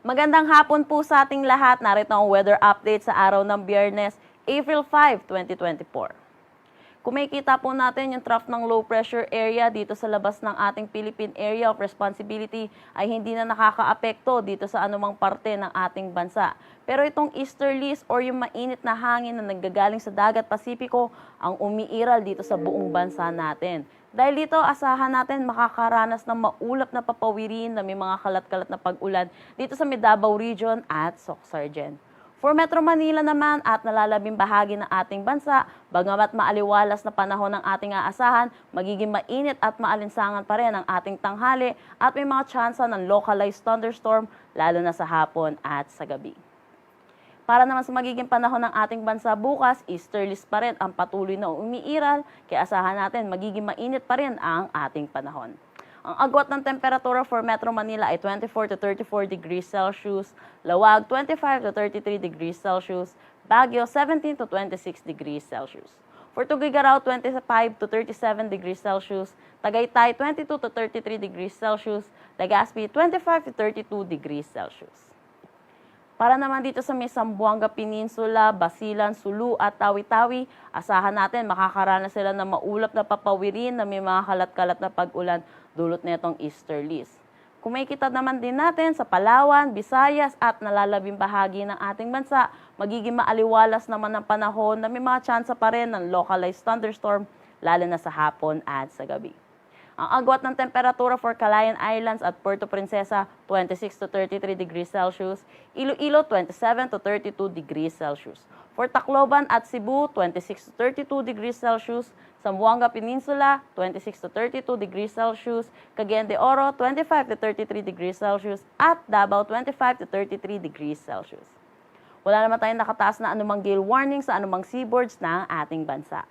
Magandang hapon po sa ating lahat. Narito ang weather update sa araw ng Biyernes, April 5, 2024. Kumikita po natin yung trough ng low pressure area dito sa labas ng ating Philippine Area of Responsibility ay hindi na nakakaapekto dito sa anumang parte ng ating bansa. Pero itong easterlies or yung mainit na hangin na nanggagaling sa dagat Pasipiko ang umiiral dito sa buong bansa natin. Dahil dito, asahan natin makakaranas ng maulap na papawirin na may mga kalat-kalat na pag-ulan dito sa Mindanao Region at Sorsogon. For Metro Manila naman at nalalabing bahagi ng ating bansa, bagamat maaliwalas na panahon ng ating aasahan, magiging mainit at maalinsangan pa rin ang ating tanghali at may mga tsansa ng localized thunderstorm lalo na sa hapon at sa gabi. Para naman sa magiging panahon ng ating bansa bukas, easterlies pa rin ang patuloy na umiiral, kaya asahan natin magiging mainit pa rin ang ating panahon. Ang agwat ng temperatura for Metro Manila ay 24 to 34 degrees Celsius, Lawag 25 to 33 degrees Celsius, Baguio 17 to 26 degrees Celsius. For Tuguegarao, 25 to 37 degrees Celsius, Tagaytay 22 to 33 degrees Celsius, Legazpi 25 to 32 degrees Celsius. Para naman dito sa may Zamboanga Peninsula, Basilan, Sulu at Tawi-Tawi, asahan natin makakaranas sila ng maulap na papawirin na may mga kalat-kalat na pag-ulan dulot nitong easterlies. Kumikita naman din natin sa Palawan, Visayas at nalalabing bahagi ng ating bansa, magiging maaliwalas naman ng panahon na may mga tsansa pa rin ng localized thunderstorm lalo na sa hapon at sa gabi. Ang agwat ng temperatura for Calayan Islands at Puerto Princesa, 26 to 33 degrees Celsius, Iloilo, 27 to 32 degrees Celsius. For Tacloban at Cebu, 26 to 32 degrees Celsius, Zamboanga Peninsula, 26 to 32 degrees Celsius, Cagayan de Oro, 25 to 33 degrees Celsius, at Davao, 25 to 33 degrees Celsius. Wala naman tayong nakataas na anumang gale warning sa anumang seaboards ng ating bansa.